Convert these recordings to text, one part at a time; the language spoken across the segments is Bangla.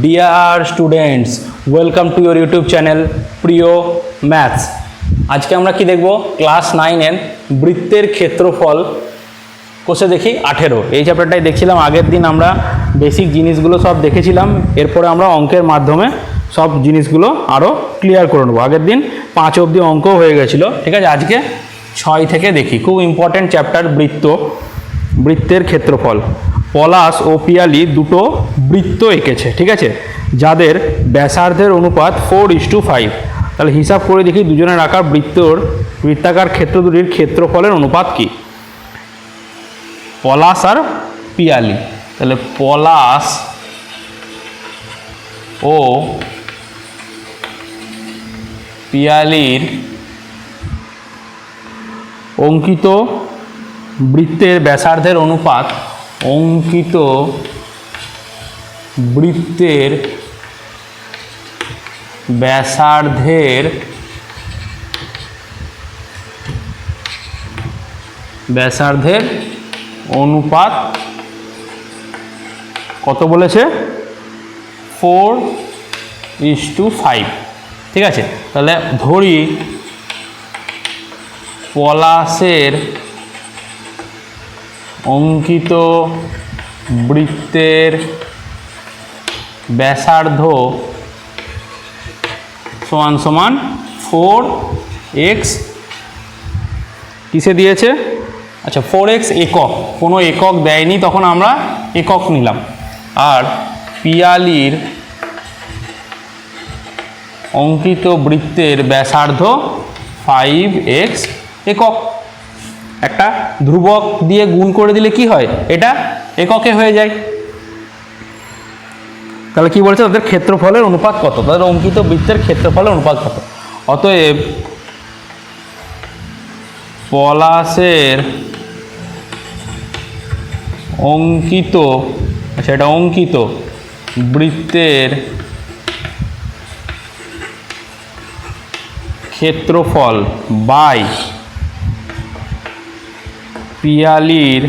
Dear students, welcome to your YouTube channel প্রিয় ম্যাথস। আজকে আমরা কি দেখব? ক্লাস 9-এর বৃত্তের ক্ষেত্রফল কোষে দেখি 18। এই চ্যাপ্টারটাই দেখছিলাম আগের দিন। আমরা বেসিক জিনিসগুলো সব দেখেছিলাম, এরপরে আমরা অঙ্কের মাধ্যমে সব জিনিসগুলো আরও ক্লিয়ার করে নেবো। আগের দিন 5 অবধি অঙ্ক হয়ে গেছিলো, ঠিক আছে। আজকে 6 থেকে দেখি। খুব ইম্পর্ট্যান্ট চ্যাপ্টার বৃত্তের ক্ষেত্রফল। পলাশ ও পিয়ালি দুটো বৃত্ত এঁকেছে, ঠিক আছে, যাদের ব্যাসার্ধের অনুপাত 4:5। তাহলে হিসাব করে দেখি দুজনের আঁকা বৃত্তাকার ক্ষেত্র দুটির ক্ষেত্রফলের অনুপাত কি। পলাশ আর পিয়ালি, তাহলে পলাশ ও পিয়ালির অঙ্কিত বৃত্তের ব্যাসার্ধের অনুপাত, অঙ্কিত বৃত্তের ব্যাসার্ধের অনুপাত কত বলেছে? 4:5, ঠিক আছে। তাহলে ধরি পলাশের অঙ্কিত বৃত্তের ব্যাসার্ধ সমান সমান 4x। কিসে দিয়েছে? আচ্ছা, 4x একক, কোনো একক দেয়নি, তখন আমরা একক নিলাম। আর পিয়ালির অঙ্কিত বৃত্তের ব্যাসার্ধ 5x একক। একটা ধ্রুবক দিয়ে গুণ করে দিলে কি হয়? এটা এককে হয়ে যায়। তাহলে কি বলছে? তাদের ক্ষেত্রফলের অনুপাত কত, তাদের অঙ্কিত বৃত্তের ক্ষেত্রফলের অনুপাত কত। অতএব পলাশের অঙ্কিত, আচ্ছা এটা অঙ্কিত বৃত্তের ক্ষেত্রফল বাই পিয়ালির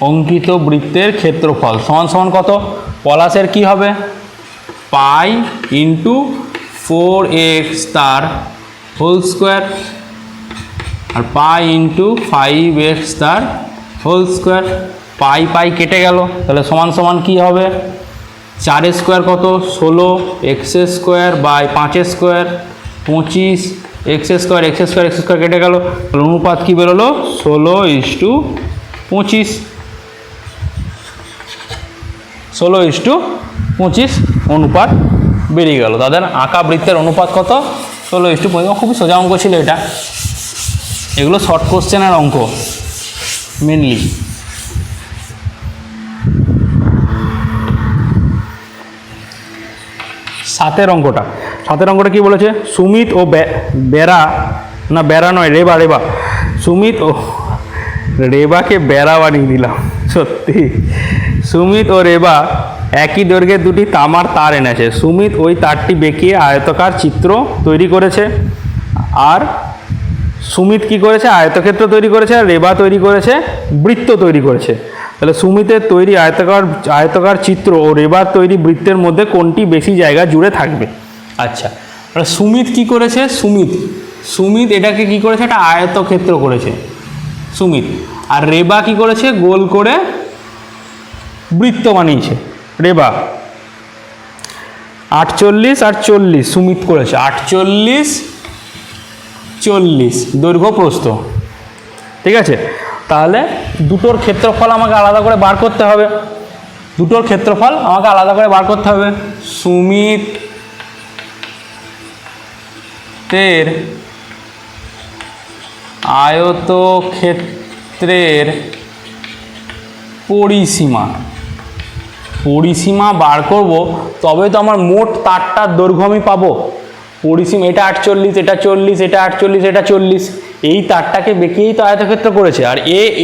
অঙ্কিত বৃত্তের ক্ষেত্রফল সমান সমান কত? পলাশের কি হবে? পাই ইন্টু 4x তার হোল স্কোয়ার, আর পাই ইন্টু 5x তার হোল স্কোয়ার। পাই পাই কেটে গেল, তাহলে সমান সমান কি হবে? 4 স্কোয়ার কত? 16, x square by 5 square 25, x square কেটে গেল, তাহলে অনুপাত কি বেরোলো? 16:25। 16:25 অনুপাত বেরিয়ে গেল। তাদের আঁকা বৃত্তের অনুপাত কত? 16:25। খুবই সোজা অঙ্ক ছিল এটা। এগুলো শর্ট কোশ্চেনের অঙ্ক মেনলি। সাতের অঙ্কটা কি বলেছে? সুমিত ও রেবা সুমিত ও রেবাকে বেড়া বানিয়ে দিলাম, সত্যি। সুমিত ও রেবা একই দৈর্ঘ্যের দুটি তামার তার এনেছে। সুমিত ওই তারটি বেঁকিয়ে আয়তাকার চিত্র তৈরি করেছে, আর সুমিত কি করেছে? আয়তক্ষেত্র তৈরি করেছে, আর রেবা তৈরি করেছে বৃত্ত তৈরি করেছে। তাহলে সুমিতের তৈরি আয়তাকার চিত্র ও রেবার তৈরি বৃত্তের মধ্যে কোনটি বেশি জায়গা জুড়ে থাকবে? আচ্ছা, সুমিত কি করেছে? সুমিত এটাকে কি করেছে? একটা আয়তক্ষেত্র করেছে সুমিত। আর রেবা কি করেছে? গোল করে বৃত্ত বানিয়েছে রেবা। 48 আর 40 সুমিত করেছে। 48, 40 দৈর্ঘ্য প্রস্থ, ঠিক আছে। তাহলে দুটোর ক্ষেত্রফল আমাকে আলাদা করে বার করতে হবে। সুমিতের আয়তক্ষেত্রের পরিসীমা বার করব, তবে তো আমার মোট তারটার দৈর্ঘ্য আমি পাবো। পরিসীমা এটা 48, এটা 40, এটা 48, এটা 40, এই তারটাকে বেঁকিয়েই তো আয়তক্ষেত্র করেছে। আর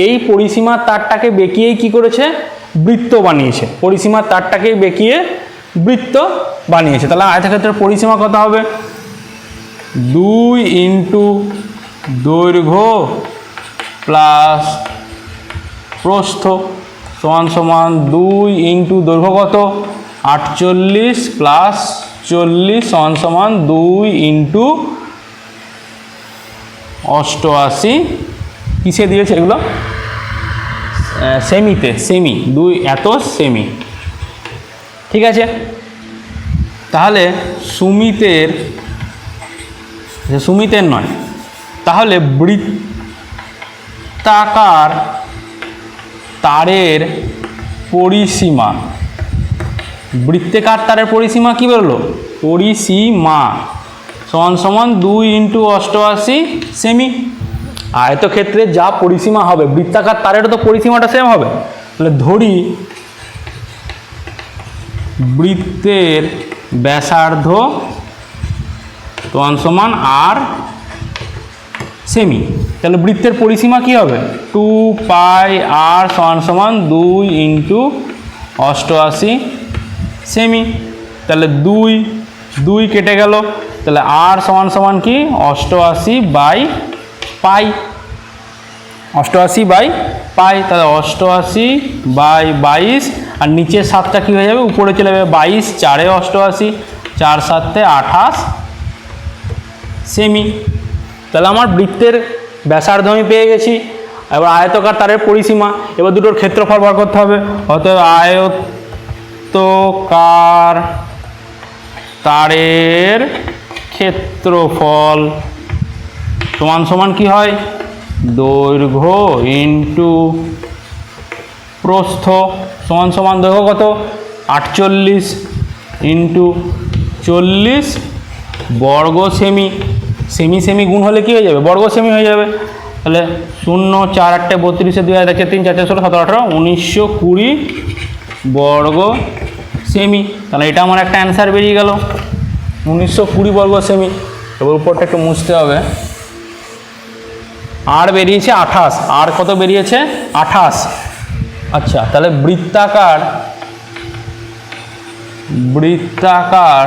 এই পরিসীমার তারটাকে বেঁকিয়েই কি করেছে? বৃত্ত বানিয়েছে। পরিসীমার তারটাকে বেঁকিয়ে বৃত্ত বানিয়েছে। তাহলে আয়তক্ষেত্রের পরিসীমা কত হবে? 2 ইন্টু দৈর্ঘ্য প্লাস প্রস্থ সমান সমান 2 ইন্টু দৈর্ঘ্য কত 48 প্লাস 40 সমান সমান 2 ইন্টু 88। কিসে দিয়েছে এগুলো? সেমিতে, সেমি, 2 এত সেমি। ঠিক আছে, তাহলে সুমিতের নয়, তাহলে বৃত্তাকার তারের পরিসীমা, বৃত্তাকার তারের পরিসীমা কি বললো? পরিসীমা সমান সমান 2 ইন্টু 88 সেমি। আয়তক্ষেত্রে যা পরিসীমা হবে বৃত্তাকার তারেরও তো পরিসীমাটা সেম হবে। তাহলে ধরি বৃত্তের ব্যাসার্ধ সমান সমান আর সেমি, তাহলে বৃত্তের পরিসীমা কি হবে? 2 পাই আর সমান সমান 2 ইন্টু 88 সেমি। তাহলে 2 কেটে গেল, তাহলে আর সমান সমান কি? 88 বাই পাই, 88 বাই পাই। তাহলে 88 বাই 22, আর নিচের 7টা কী হয়ে যাবে? উপরে চলে যাবে। 22 4 88, 4 7 28 সেমি। তাহলে আমার বৃত্তের ব্যাসার্ধ আমি পেয়ে গেছি। এবার আয়তকার তারের পরিসীমা, এবার দুটোর ক্ষেত্রফল বার করতে হবে। অতএব আয়তকার তারের ক্ষেত্রফল সমান সমান কি হয়? দৈর্ঘ্য ইন্টু প্রস্থ সমান সমান দৈর্ঘ্য কত? 48 ইন্টু 40 বর্গ সেমি। সেমি সেমি গুণ হলে কি হয়ে যাবে? বর্গ সেমি হয়ে যাবে। তাহলে 0 4 8 32 2 3 4 4 16 17 18 1920 বর্গ সেমি। তাহলে এটা আমার একটা অ্যান্সার বেরিয়ে গেল, 1920 বর্গ সেমি। এবার উপরটা একটু মুছতে হবে। আর বেরিয়েছে 28, আর কত বেরিয়েছে? 28। আচ্ছা, তাহলে বৃত্তাকার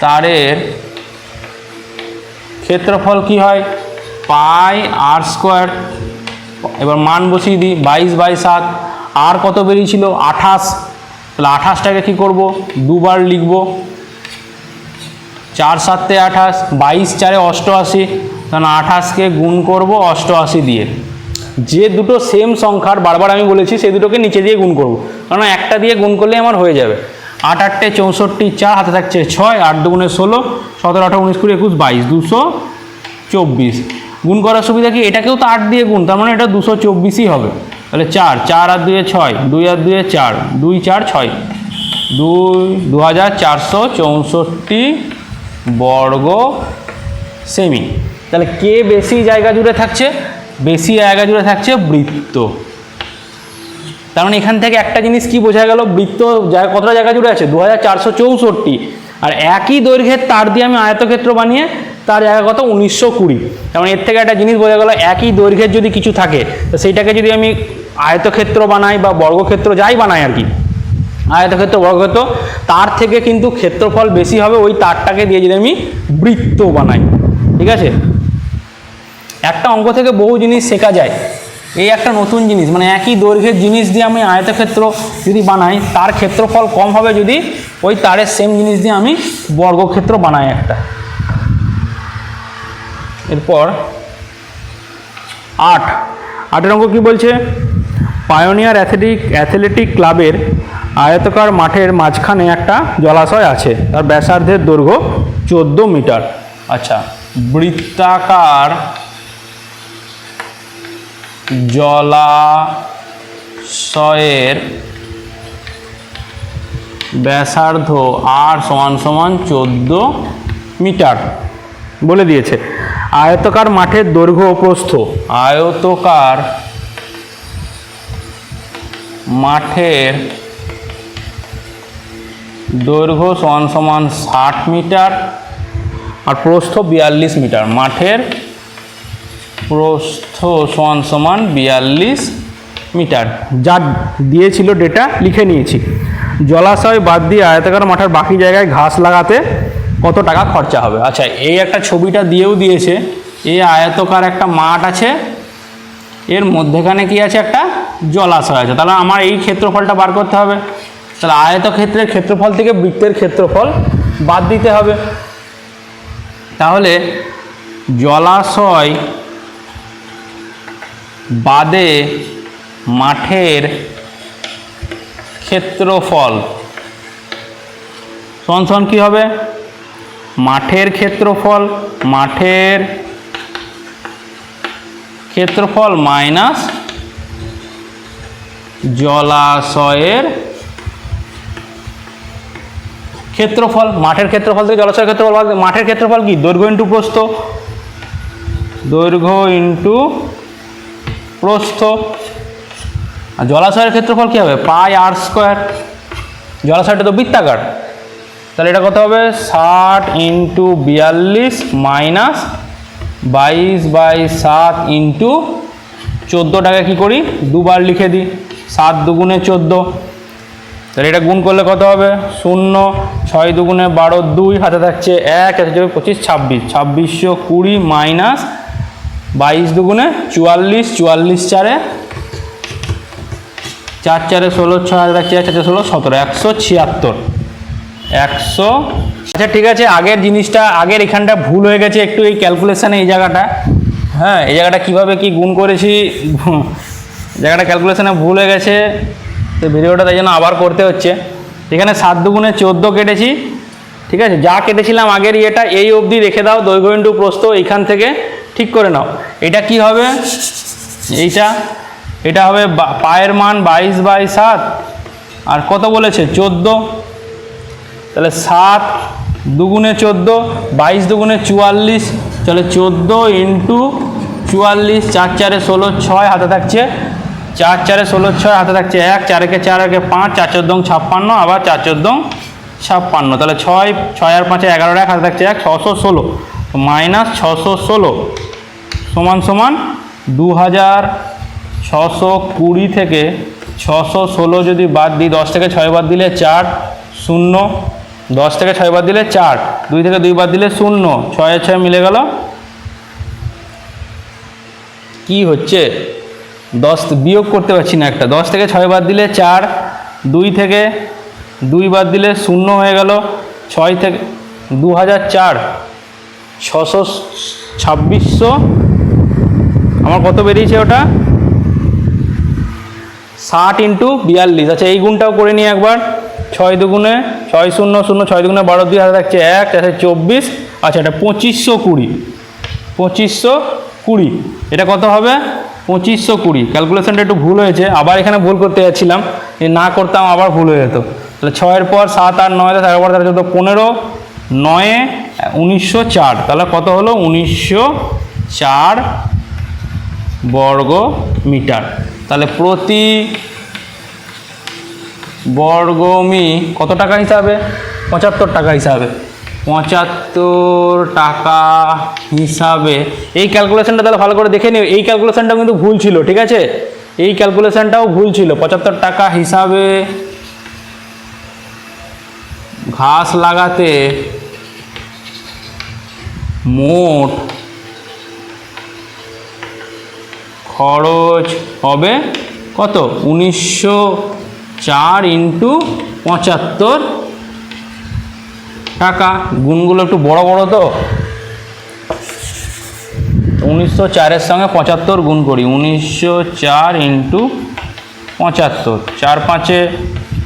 তারের ক্ষেত্রফল কি হয়? পাই আর স্কোয়ার। এবার মান বসিয়ে দিই, 22 বাই 7। আর কত বেরিয়েছিল? 28। তাহলে 28টাকে কী করব? দুবার লিখব। 4 7 28, 22 4 88, তাহলে 28কে গুণ করব 88 দিয়ে। যে দুটো সেম সংখ্যার বারবার আমি বলেছি সেই দুটোকে নিচে দিয়ে গুণ করব, কারণ একটা দিয়ে গুণ করলে আমার হয়ে যাবে। 8 8 64, 4 হাতে থাকছে 6, 8 2 16, 17 18 19 20 21 22, 224। গুণ করার সুবিধা কি? এটাকেও তো 8 দিয়ে গুণ, তার মানে এটা 224ই হবে। তাহলে 4 4 আর 2 6, 2 আর 2 4, 2 4 6, 2464 বর্গ সেমি। তাহলে কে বেশি জায়গা জুড়ে থাকছে? বেশি জায়গা জুড়ে থাকছে বৃত্ত। তার মানে এখান থেকে একটা জিনিস কি বোঝা গেল? বৃত্ত কতটা জায়গা জুড়ে আছে? 2464। আর একই দৈর্ঘ্যের তার দিয়ে আমি আয়তক্ষেত্র বানিয়ে তার জায়গা কত? 1920। তার মানে এর থেকে একটা জিনিস বোঝা গেল, একই দৈর্ঘ্যের যদি কিছু থাকে তো সেইটাকে যদি আমি আয়তক্ষেত্র বানাই বা বর্গক্ষেত্র যাই বানাই আর কি, আয়তক্ষেত্র বর্গক্ষেত্র, তার থেকে কিন্তু ক্ষেত্রফল বেশি হবে ওই তারটাকে দিয়ে যদি আমি বৃত্ত বানাই। ঠিক আছে, একটা অঙ্ক থেকে বহু জিনিস শেখা যায়। এই একটা নতুন জিনিস, মানে একই দৈর্ঘ্যের জিনিস দিয়ে আমি আয়তক্ষেত্র যদি বানাই তার ক্ষেত্রফল কম হবে যদি ওই তারের সেম জিনিস দিয়ে আমি বর্গক্ষেত্র বানাই একটা। এরপর 8 অঙ্ক কি বলছে? পায়োনিয়ার অ্যাথলেটিক ক্লাবের আয়তকার মাঠের মাঝখানে একটা জলাশয় আছে, তার ব্যাসার্ধের দৈর্ঘ্য 14 মিটার। আচ্ছা, বৃত্তাকার জলাশয়ের ব্যাসার্ধ আর সমান সমান 14 মিটার বলে দিয়েছে। আয়তকার মাঠের দৈর্ঘ্য ও প্রস্থ, আয়তকার মাঠের দৈর্ঘ্য সমান সমান 60 মিটার আর প্রস্থ 42 মিটার। মাঠের প্রস্থ সমান সমান 42 মিটার। যা দিয়েছিল ডেটা লিখে নিয়েছি। জলাশয় বাদ দিয়ে আয়তাকার মাঠের বাকি জায়গায় ঘাস লাগাতে কত টাকা খরচা হবে? আচ্ছা, এই একটা ছবিটা দিয়েও দিয়েছে। এই আয়তকার একটা মাঠ আছে, এর মধ্যেখানে কি আছে? একটা জলাশয় আছে। তাহলে আমার এই ক্ষেত্রফলটা বার করতে হবে। তাহলে আয়তক্ষেত্রের ক্ষেত্রফল থেকে বৃত্তের ক্ষেত্রফল বাদ দিতে হবে। তাহলে জলাশয় বাদে মাঠের ক্ষেত্রফল সমান কি হবে? মাঠের ক্ষেত্রফল মাইনাস জলাশয়ের ক্ষেত্রফল। মাঠের ক্ষেত্রফল থেকে জলাশয়ের ক্ষেত্রফল, মাঠের ক্ষেত্রফল কি? দৈর্ঘ্য ইন্টু প্রস্থ, দৈর্ঘ্য ইন্টু প্রস্থ। আর জলাশয়ের ক্ষেত্রফল কি হবে? পাই আর স্কোয়ার। জলাশয়টা তো বৃত্তাকার, তাহলে এটা কত হবে? 60 ইন্টু 42 মাইনাস 22/7 ইন্টু 14টাকে কী করি? দুবার লিখে দিই, 7 দুগুণে 14। তাহলে এটা গুণ করলে কত হবে? 0, 6 দুগুণে 12, 2 হাতে থাকছে 1, 25, 26, 2620 মাইনাস 22 দুগুণে 44, 44 4 4 4 16, 6 হাতে থাকছে 1, 4 16, 17, 176। 100। আচ্ছা ঠিক আছে, আগের জিনিসটা, আগের এখানটা ভুল হয়ে গেছে একটু, এই ক্যালকুলেশানে এই জায়গাটা, হ্যাঁ এই জায়গাটা কীভাবে কি গুণ করেছি, জায়গাটা ক্যালকুলেশানে ভুল হয়ে গেছে, তো ভিডিওটা তাই জন্য আবার করতে হচ্ছে। এখানে 7 দুগুণে 14 কেটেছি, ঠিক আছে, যা কেটেছিলাম আগের ইয়েটা এই অবধি রেখে দাও, দৈর্ঘ্য ইন্টু প্রস্থ এইখান থেকে ঠিক করে নাও। এটা কি হবে? এটা হবে পায়ের মান 22/7 আর কত বলেছে? 14। তাহলে 7 দুগুণে 14, 22 দুগুণে 44, তাহলে 14 ইন্টু 44, 4 4 16, 6 হাতে থাকছে 4 4 16, 6 হাতে থাকছে 1, 4 একে 4 একে 5, 4 14 56, আবার 4 14 56। তাহলে 6 আর 5 11, 1 হাতে থাকছে 1, 616 মাইনাস 616 সমান সমান 2620 থেকে 616 যদি বাদ দিই, 10 থেকে 6 বাদ দিলে 4, 0, 10 থেকে 6 বাদ দিলে 4, 2 থেকে 2 বাদ দিলে 0, 6 আর 6 মিলে গেল। কি হচ্ছে? 10 বিয়োগ করতে পারছি না একটা, 10 থেকে 6 বাদ দিলে 4, 2 থেকে 2 বাদ দিলে 0 হয়ে গেল, 6 থেকে 2004, 2600 আমার কত বেরিয়েছে ওটা? 60 ইন্টু 42। আচ্ছা এই গুণটাও করে নিই একবার, 6 দুগুণে 6 0 0, 6 দুগুণে 12, 2 হাতে থাকছে 1, 24। আচ্ছা এটা 2520, এটা কত হবে? 2520। ক্যালকুলেশনটা একটু ভুল হয়েছে, আবার এখানে ভুল করতে যাচ্ছিলাম, না করতাম আবার ভুল হয়ে যেত। তাহলে 6-এর পর 7 আর 9, 11 13 14 15, 9 1904, তাহলে কত হলো? 1904 বর্গ মিটার। তাহলে প্রতি বর্গমি কত টাকা হিসাবে? 75 টাকা হিসাবে, 75 টাকা হিসাবে। এই ক্যালকুলেশনটা তাহলে ভালো করে দেখে নিও, এই ক্যালকুলেশনটাও কিন্তু ভুল ছিল, ঠিক আছে, এই ক্যালকুলেশনটাও ভুল ছিল। 75 টাকা হিসাবে ঘাস লাগাতে মোট খরচ হবে কত? 1904 ইন্টু 75 টাকা। গুণগুলো একটু বড় বড় তো, 1904-এর সঙ্গে 75 গুণ করি, 1904 ইন্টু 75, 4 5-এ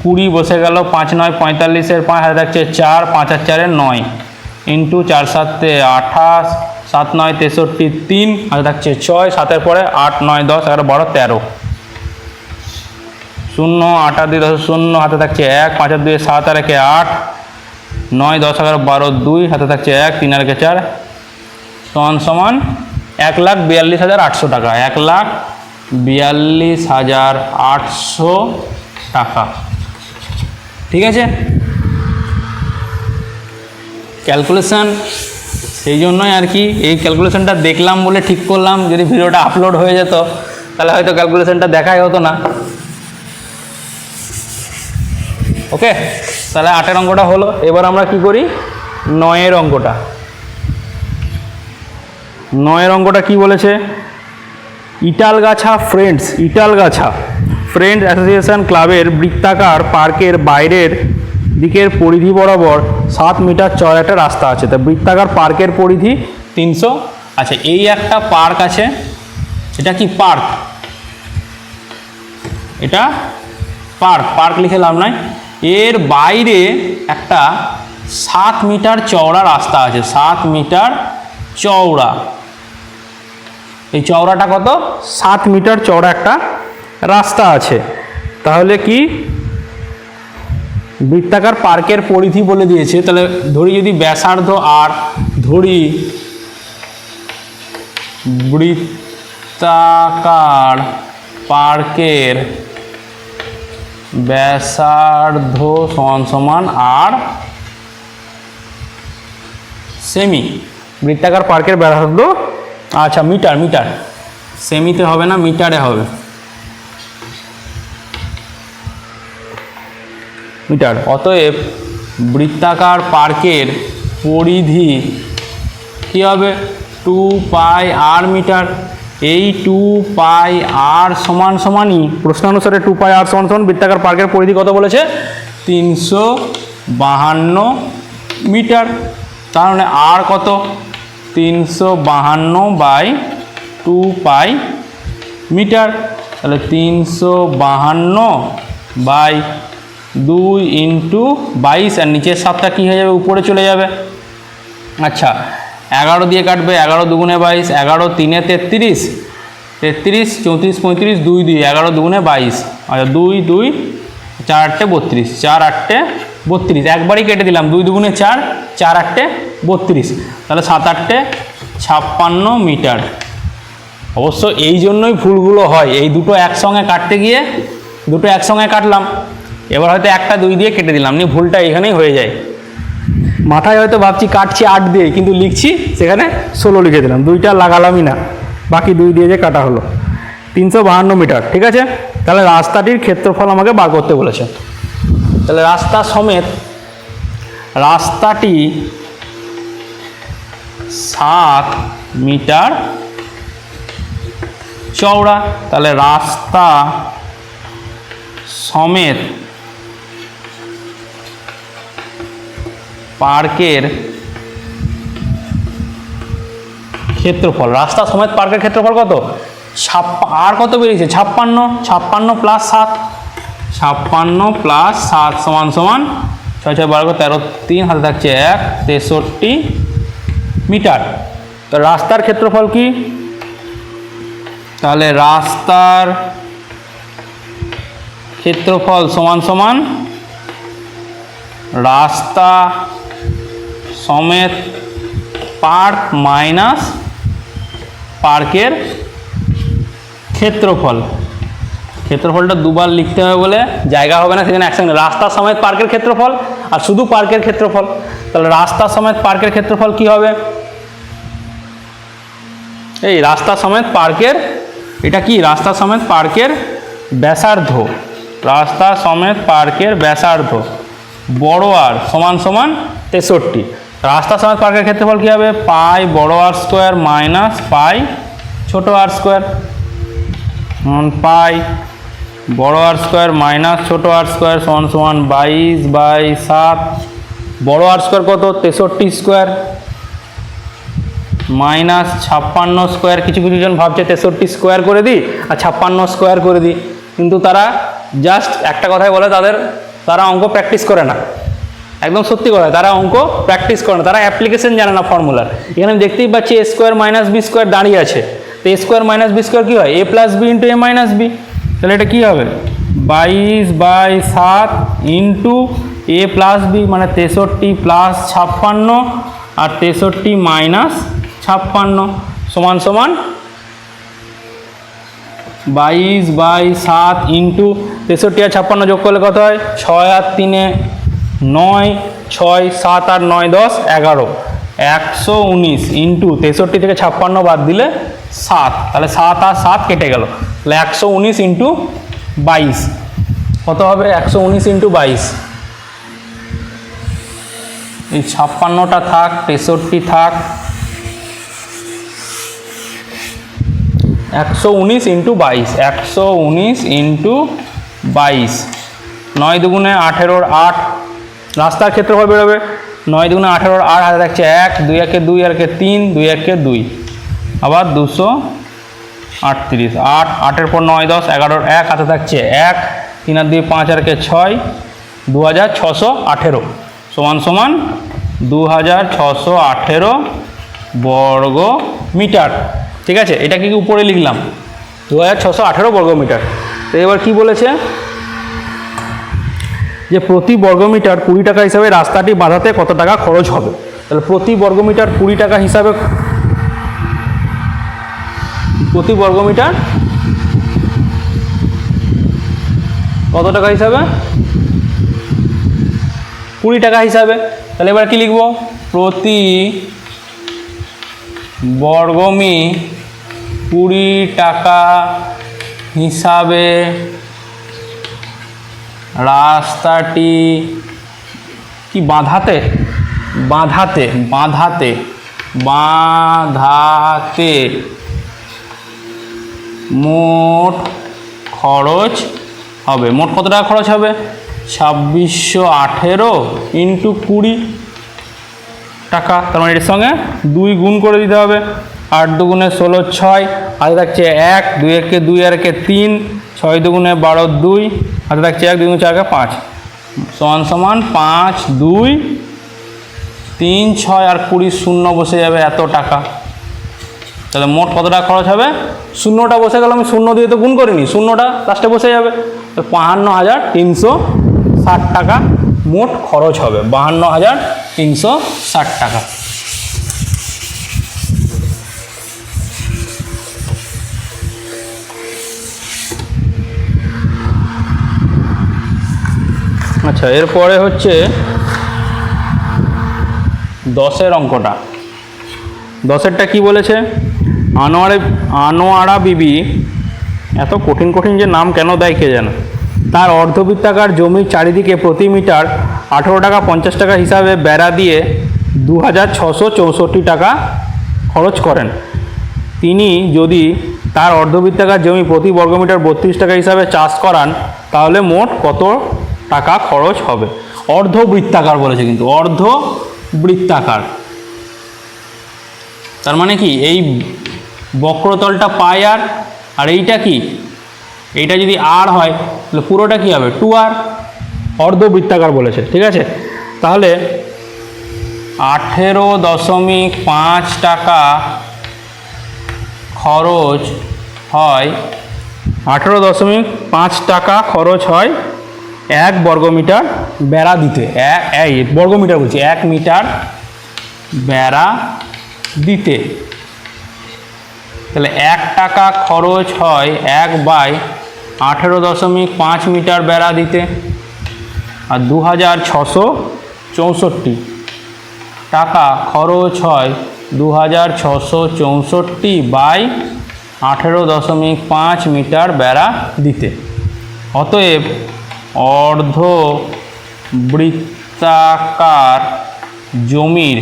20 বসে গেল, 5 9 45-এর 5 হাতে থাকছে 4, 5 আর 4-এ 9 ইন্টু 4 7-এ 28, 7 9 63, 3 হাতে থাকছে 6, 7-এর পরে 8 9 10 11 12 13, 0 8 আর 2 10 0 হাতে থাকছে 1, 5 আর 2 7 আর 1 8, 9 10 11 12 2 হাতে থাকছে 1, 3 আর 4 সমান 1,42,800 টাকা। 1,42,800 টাকা, ঠিক আছে। ক্যালকুলেশন সেই জন্যই আর কি, এই ক্যালকুলেশনটা দেখলাম বলে ঠিক করলাম, যদি ভিডিওটা আপলোড হয়ে যেত তাহলে হয়তো ক্যালকুলেশনটা দেখাই হতো না। ওকে, তাহলে 8-এর অঙ্কটা হলো। এবার আমরা কি করি? 9-এর অঙ্কটা। 9-এর অঙ্কটা কি বলেছে? ইটালগাছা ফ্রেন্ডস অ্যাসোসিয়েশন ক্লাবের বৃত্তাকার পার্কের বাইরের দিকের পরিধি বরাবর 7 মিটার চওড়া একটা রাস্তা আছে। তা বৃত্তাকার পার্কের পরিধি 300। আচ্ছা, এই একটা পার্ক আছে, এটা কি পার্ক? এটা পার্ক, পার্ক লিখে লাভ নাই। এর বাইরে একটা 7 মিটার চওড়া রাস্তা আছে, 7 মিটার চওড়া। এই চওড়াটা কত? 7 মিটার চওড়া একটা রাস্তা আছে। তাহলে কি বৃত্তাকার পার্কের পরিধি বলে দিয়েছে, তাহলে ধরি যদি ব্যাসার্ধ আর ধরি বৃত্তাকার পার্কের ব্যাসার্ধ সমান সমান আর সেমি। বৃত্তাকার পার্কের ব্যাসার্ধ, আচ্ছা মিটার, মিটার, সেমিতে হবে না, মিটারে হবে, মিটার। অতএব বৃত্তাকার পার্কের পরিধি কী হবে? 2 পাই আর মিটার। এই 2 পাই আর সমান সমানই প্রশ্নানুসারে 2 পাই আর সমান সমান বৃত্তাকার পার্কের পরিধি কত বলেছে? 352 মিটার। তার মানে আর কত? 352 বাই 2 পাই মিটার। তাহলে 352 বাই 2 ইন্টু 22, আর নিচের 7টা কী হয়ে যাবে? উপরে চলে যাবে। আচ্ছা, 11 দিয়ে কাটবে, 11 দুগুণে 22, 11 3-এ 33, 33, 34, 35, 2 2, 11 দুগুণে 22। আচ্ছা 2 2, 4 8 32, 4 8 32, একবারই কেটে দিলাম, 2 দুগুণে 4, 4 8 32, তাহলে 7 8 56 মিটার। অবশ্য এই জন্যই ভুলগুলো হয়, এই দুটো একসঙ্গে কাটতে গিয়ে দুটো একসঙ্গে কাটলাম, এবার হয়তো একটা 2 দিয়ে কেটে দিলাম, নিয়ে ভুলটা এখানেই হয়ে যায়। মাথায় হয়তো ভাবছি কাটছি 8 দিয়ে, কিন্তু লিখছি সেখানে 16 লিখে দিলাম, 2টা লাগালামই না, বাকি 2 দিয়ে যে কাটা হলো। 352 মিটার, ঠিক আছে। তাহলে রাস্তাটির ক্ষেত্রফল আমাকে বার করতে বলেছে। তাহলে রাস্তা সমেত রাস্তাটি 7 মিটার চওড়া। তাহলে রাস্তা সমেত পার্কের ক্ষেত্রফল, রাস্তা সমেত পার্কের ক্ষেত্রফল কত? আর কত বেরিয়েছে? 56, 56 প্লাস 7, 56 প্লাস 7 সমান সমান 6 6 12 13 3, হাতে থাকছে 1, 63 মিটার। তো রাস্তার ক্ষেত্রফল কি? তাহলে রাস্তার ক্ষেত্রফল সমান সমান রাস্তা সমেত পার্ক মাইনাস পার্কের ক্ষেত্রফল। ক্ষেত্রফলটা দুবার লিখতে হবে বলে জায়গা হবে না, সেখানে একসঙ্গে রাস্তা সমেত পার্কের ক্ষেত্রফল আর শুধু পার্কের ক্ষেত্রফল। তাহলে রাস্তা সমেত পার্কের ক্ষেত্রফল কি হবে? এই রাস্তা সমেত পার্কের, এটা কি? রাস্তা সমেত পার্কের ব্যাসার্ধ, রাস্তা সমেত পার্কের ব্যাসার্ধ বড় আর সমান সমান 63। রাস্তা সমেত পার্কের ক্ষেত্রফল কী হবে? পাই বড় আর স্কোয়ার মাইনাস পাই ছোট আর স্কোয়ার, পাই বড় আর স্কোয়ার মাইনাস ছোট আর স্কোয়ার সমান সমান 22/7। বড় আর স্কোয়ার কত? 63 স্কোয়ার মাইনাস 56 স্কোয়ার। কিছু কিছু জন ভাবছে 63 স্কোয়ার করে দিই আর 56 স্কোয়ার করে দিই, কিন্তু তারা জাস্ট একটা কথাই বলে, তারা অঙ্ক প্র্যাকটিস করে না। একদম সত্যি কথা, তারা অঙ্ক প্র্যাকটিস করে না, তারা অ্যাপ্লিকেশন জানে না ফর্মুলার। এখানে আমি দেখতেই পাচ্ছি a square minus B square দাঁড়িয়ে আছে, তো a square minus B square কী হয়? a plus B into A minus B. তাহলে এটা কী হবে? 22/7 ইন্টু এ প্লাস বি, মানে 63 প্লাস 56 আর 63 মাইনাস 56 সমান সমান 22/7 ইন্টু 63 আর 56 যোগ করলে কত হয়? 6 আর 3 9, 6 7 আর 9 10 11, 119 ইন্টু 63 থেকে 56 বাদ দিলে 7, তাহলে 7 আর 7 কেটে গেল, তাহলে 119 ইন্টু 22 কত হবে? 119 ইন্টু 22, এই 56টা থাক, 63 থাক, 119 ইন্টু 22, 119 ইন্টু 22, 9 দুগুণে 18, 8 রাস্তার ক্ষেত্রফল বেরোবে, 9 দুগুণে 18, 8 হাতে থাকছে 1, 2 একে 2 আর 3, 2 একে 2, আবার 238, 8, 8-এর পর 9, 10, 11-র 1 হাতে থাকছে 1, 3 আর 2 5 আর 6, 2618 সমান সমান 2618 বর্গ মিটার। ঠিক আছে, এটা কি উপরে লিখলাম 2618 বর্গ মিটার। তো এবার কি বলেছে যে প্রতি বর্গমিটার 20 টাকা হিসাবে রাস্তাটি বাঁধাতে কত টাকা খরচ হবে। তাহলে প্রতি বর্গমিটার 20 টাকা হিসাবে, প্রতি বর্গমিটার কত টাকা হিসাবে 20 টাকা হিসাবে। তাহলে এবার কি লিখব, প্রতি বর্গমি 20 টাকা হিসাবে রাস্তাটি কি বাঁধাতে, বাঁধাতে বাঁধাতে বাঁধাতে মোট খরচ হবে। মোট কত টাকা খরচ হবে, 2618 ইন্টু 20 টাকা। তার মানে এর সঙ্গে 2 গুণ করে দিতে হবে। 8 দুগুণে 16, 6 হাতে থাকছে 1, 2 একে 2 আর 3, 6 দুগুণে 12, 2 হাতে থাকছে 1, 2 গুণ 4 5 সমান সমান 5, 2, 3, 6 আর 20 শূন্য বসে যাবে, এত টাকা। তাহলে মোট কত টাকা খরচ হবে, শূন্যটা বসে গেল, আমি শূন্য দিয়ে তো গুণ করিনি, শূন্যটা লাস্টে বসে যাবে। 52,360 টাকা মোট খরচ হবে, 52,360 টাকা। আচ্ছা, এরপরে হচ্ছে 10-এর অঙ্কটা। 10-এরটা কি বলেছে, আনোয়ারা বিবি, এত কঠিন কঠিন যে নাম কেন দেয় কে জানে, তার অর্ধবৃত্তাকার জমির চারিদিকে প্রতি মিটার 18 টাকা 50 টাকা হিসাবে বেড়া দিয়ে 2664 টাকা খরচ করেন। তিনি যদি তার অর্ধবৃত্তাকার জমি প্রতি বর্গমিটার 32 টাকা হিসাবে চাষ করান, তাহলে মোট কত টাকা খরচ হবে। অর্ধবৃত্তাকার বলেছে, কিন্তু অর্ধবৃত্তাকার তার মানে কি, এই বক্রতলটা পাই আর এইটা কি, এইটা যদি আর হয় তাহলে পুরোটা কি হবে 2r, অর্ধবৃত্তাকার বলেছে। ঠিক আছে, তাহলে 18.5 টাকা খরচ হয়, 18.5 টাকা খরচ হয় 1 বর্গমিটার বেড়া দিতে। এই বর্গমিটার বলছি, 1 মিটার বেড়া দিতে। তাহলে 1 টাকা খরচ হয় 1/18.5 মিটার বেড়া দিতে, আর 2664 টাকা খরচ হয় 2664/18.5 মিটার বেড়া দিতে। অতএব অর্ধবৃত্তাকার জমির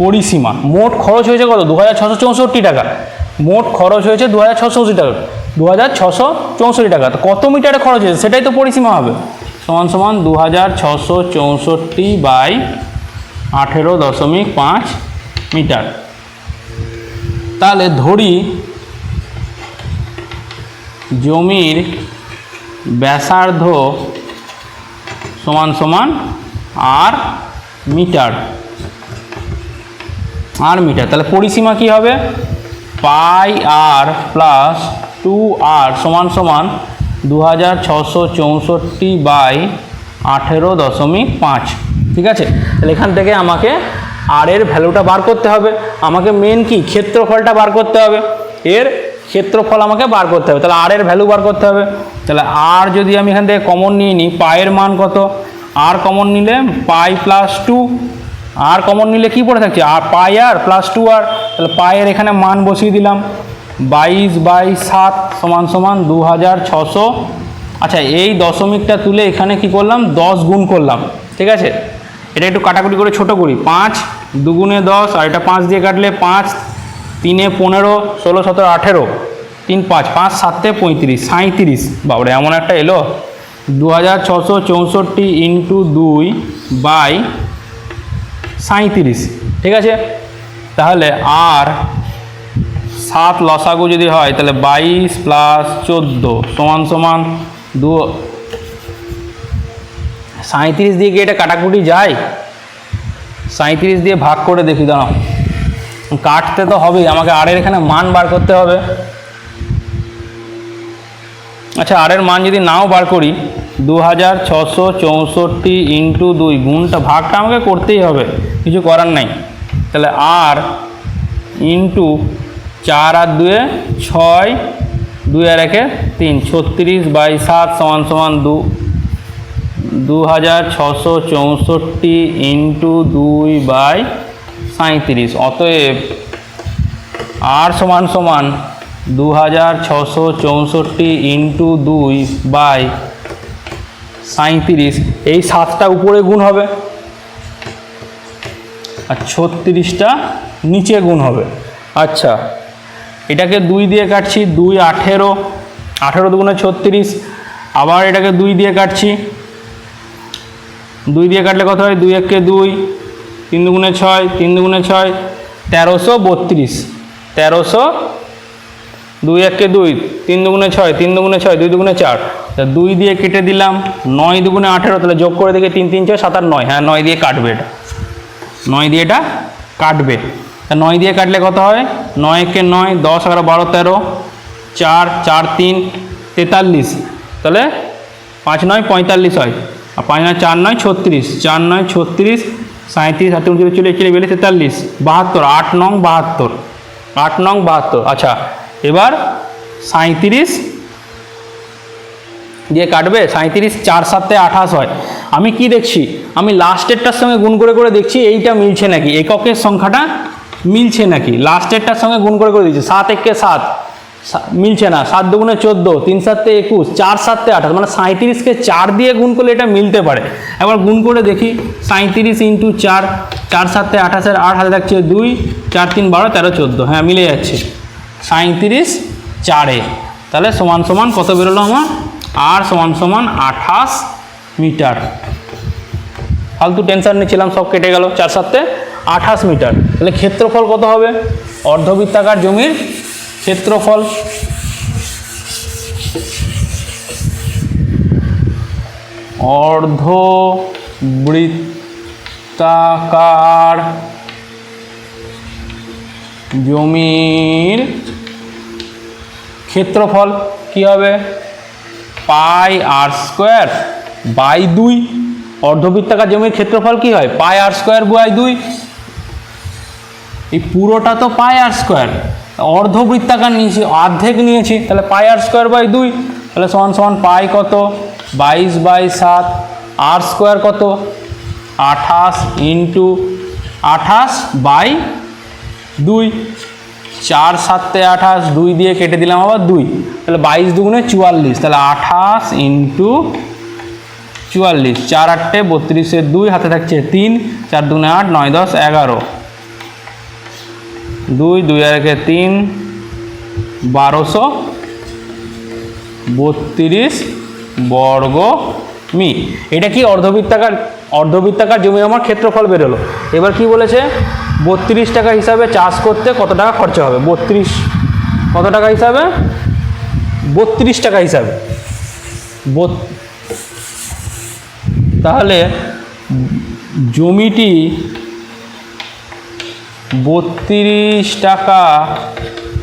পরিসীমা, মোট খরচ হয়েছে কত, 2664 টাকা। মোট খরচ হয়েছে 2664 টাকা, 2664 টাকা। তো কত মিটারে খরচ হয়েছে সেটাই তো পরিসীমা হবে, সমান সমান 2664/18.5 মিটার। তাহলে ধরি জমির ব্যাসার্ধ সমান সমান আর মিটার, তাহলে পরিসীমা কি হবে, পাই আর প্লাস 2r সমান সমান 2664/18.5। ঠিক আছে, তাহলে এখান থেকে আমাকে আর এর ভ্যালুটা বার করতে হবে। আমাকে মেন কি, ক্ষেত্রফলটা বার করতে হবে, এর ক্ষেত্রফল আমাকে বার করতে হবে। তাহলে আর এর ভ্যালু বার করতে হবে। তাহলে আর যদি আমি এখান থেকে কমন নিয়ে নিই, পায়ের মান কত, আর কমন নিলে পাই প্লাস 2, আর কমন নিলে কি পড়ে থাকছে, আর পাই আর প্লাস 2r। তাহলে পায়ের এখানে মান বসিয়ে দিলাম, 22/7 সমান সমান 2600। আচ্ছা, এই দশমিকটা তুলে এখানে কি করলাম, 10 গুণ করলাম। ঠিক আছে, এটা একটু কাটাকুটি করে ছোট করি, 5 দুগুণে 10, আর এটা 5 দিয়ে কাটলে 5, 3 15, 16, 17, 18, 3 5 5 7 35 37, বাবরে এমন একটা এলো 2664 ইন্টু 2 বাই 37, ঠিক আছে। তাহলে আর 7 লসাগু যদি হয় তাহলে 22 প্লাস 14 সমান সমান 37 দিয়ে কি এটা কাটাকুটি যায়? 37 দিয়ে ভাগ করে দেখি, দাঁড়াও, কাটতে তো হবেই, আমাকে আর এর এখানে মান বার করতে হবে। আচ্ছা, আর এর মান যদি নাও বার করি, 2664 ইন্টু 2, গুণটা ভাগটা আমাকে করতেই হবে, কিছু করার নাই। তাহলে আর ইন্টু 4 আর 2 6, 2 আর 1 3, 36 বাই 7 সমান সমান 2664 ইন্টু 2 বাই 37। অতএব আর সমান সমান 2664 ইন্টু 2 বাই 37। এই 7টা উপরে গুণ হবে আর 36টা নিচে গুণ হবে। আচ্ছা, এটাকে 2 দিয়ে কাটছি, 2 18, 18 দুগুণে 36। আবার এটাকে 2 দিয়ে কাটছি, 2 দিয়ে কাটলে কত হয়? 2 1 2, 3 দুগুণে 6, 3 দুগুণে 6, 1332। 1300, 2 1 2, 3 দুগুণে 6, 3 দুগুণে 6, 2 দুগুণে 4, 2 দিয়ে কেটে দিলাম। 9 দুগুণে 18, তাহলে যোগ করে দেখি 3 3 6 7 আর 9, হ্যাঁ 9 দিয়ে কাটবে, এটা 9 দিয়ে এটা কাটবে। 9 দিয়ে কাটলে কত হয়? 9 1 9, 10 11 12 13, 4 4 3 43, তাহলে 5 9 45 হয়, আর 5 9 4 9 36, 4 9 36, 37 হাতে উঁচু চলে চলে বেলে 43, 72, 8 9 72, 8 9 72। আচ্ছা, এবার 37 দিয়ে কাটবে, 37 4 7 28 হয়। আমি কি দেখছি? আমি লাস্টেরটার সঙ্গে গুণ করে করে দেখছি এইটা মিলছে নাকি, এককের সংখ্যাটা মিলছে নাকি। লাস্টেরটার সঙ্গে গুণ করে করে দিচ্ছি, 7 1 7 মিলছে না, 7 দুগুণে 14, 3 7 21, 4 7 28, মানে 37কে 4 দিয়ে গুণ করলে এটা মিলতে পারে। একবার গুণ করে দেখি, 37 ইন্টু 4, 4 7 28, 8 হাতে থাকছে 2, 4 3 12 13 14, হ্যাঁ মিলে যাচ্ছে। 37 4-এ, তাহলে সমান সমান কত বেরোলো আমার? আর সমান সমান 28 মিটার। ফালতু টেনশন নিচ্ছিলাম, সব কেটে গেল, 4 7 28 মিটার। তাহলে ক্ষেত্রফল কত হবে? অর্ধবৃত্তাকার জমির ক্ষেত্রফল অর্ধবৃত্তাকার জমির ক্ষেত্রফল কি হবে? পাই আর স্কোয়ার বাই 2। অর্ধবৃত্তাকার জমির ক্ষেত্রফল কি হয়? পাই আর স্কোয়ার বাই 2। এই পুরোটা তো পাই আর স্কোয়ার, অর্ধবৃত্তাকার নিয়েছি, অর্ধেক নিয়েছি, তাহলে পাই আর স্কোয়ার বাই 2, তাহলে সমান সমান পাই কত? 22 বাই 7, আর স্কোয়ার কত? 28 ইন্টু 28 বাই 2, 4 7 28, 2 দিয়ে কেটে দিলাম আবার 2, তাহলে 22 দুগুণে 44, তাহলে 28 ইন্টু 44, 4 8 32, 2 হাতে থাকছে 3, 4 দুগুণে 8, 9 10 11, 2 2 আর 3, 1232 বর্গ মি। এটা কি অর্ধবৃত্তাকার জমি আমার ক্ষেত্রফল বেরোলো। এবার কি বলেছে? 32 টাকা হিসাবে চাষ করতে কত টাকা খরচা হবে? 32 কত টাকা হিসাবে? 32 টাকা হিসাবে। তাহলে জমিটি 32 টাকা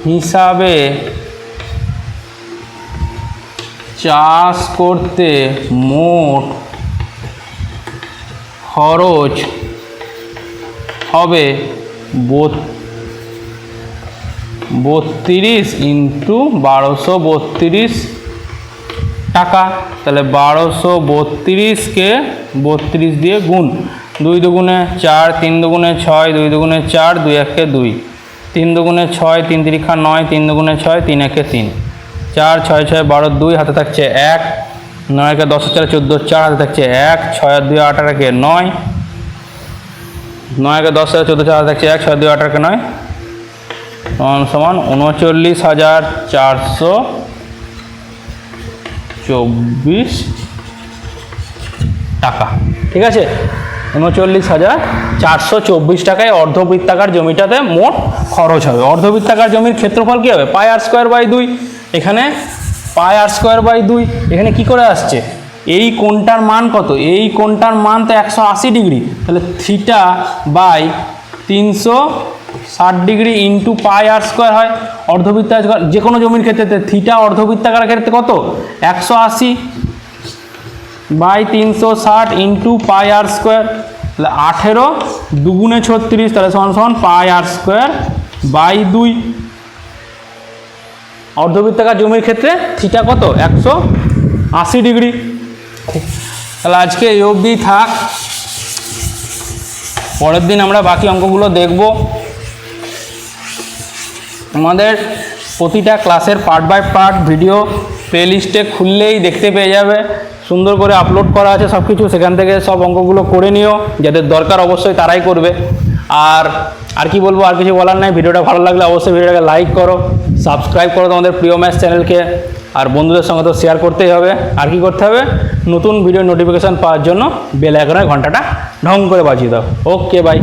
হিসাবে চাষ করতে মোট খরচ হবে 32 ইন্টু 1232 টাকা। তাহলে 1232কে 32 দিয়ে গুণ, 2 দুগুণে 4, 3 দুগুণে 6, 2 দুগুণে 4, 2 1 2, 3 দুগুণে 6, 3 3 9, 3 দুগুণে 6, 3 1 3, 4 6 6 12, 2 হাতে থাকছে 1, 9 10 4 14, 4 হাতে থাকছে 1, 6 2 8 9, 9 10 14, 4 হাতে থাকছে 1, 6 2 8 9, সমান 39,424 টাকা। ঠিক আছে, 39,424 টাকায় অর্ধবৃত্তাকার জমিটাতে মোট খরচ হবে। অর্ধবৃত্তাকার জমির ক্ষেত্রফল কী হবে? পাই আর স্কোয়ার বাই 2। এখানে পাই আর স্কোয়ার বাই 2, এখানে কি করে আসছে? এই কোণটার মান কত? এই কোণটার মান তো 180 ডিগ্রি, তাহলে theta by 360 degree into pi আর স্কোয়ার হয়। অর্ধবৃত্তাকার যে কোনো জমির ক্ষেত্রে থিটা অর্ধবৃত্তাকার ক্ষেত্রে কত? 180 বাই 360 ইন্টু পাই আর স্কোয়ার, তাহলে 18 দুগুণে 36, তাহলে সমান সমান পাই আর স্কোয়ার বাই 2। অর্ধবৃত্তাকার জমির ক্ষেত্রে থিটা কত? 180 ডিগ্রি। তাহলে আজকে এই অবধি থাক, পরের দিন আমরা বাকি অঙ্কগুলো দেখব। আমাদের প্রতিটা ক্লাসের পার্ট বাই পার্ট ভিডিও প্লেলিস্টে খুললেই দেখতে পেয়ে যাবে, সুন্দর করে আপলোড করা আছে সব কিছু, সেখান থেকে সব অঙ্কগুলো করে নিও, যাদের দরকার অবশ্যই তারাই করবে। আর কি বলবো, আর কিছু বলার নাই। ভিডিওটা ভালো লাগলে অবশ্যই ভিডিওটাকে লাইক করো, সাবস্ক্রাইব করো তোমাদের প্রিয় ম্যাথস চ্যানেলকে, আর বন্ধুদের সঙ্গে তো শেয়ার করতেই হবে। আর কি করতে হবে? নতুন ভিডিও নোটিফিকেশান পাওয়ার জন্য বেল আইকনের ঘন্টাটা ঢং করে বাজিয়ে দাও। ওকে, বাই।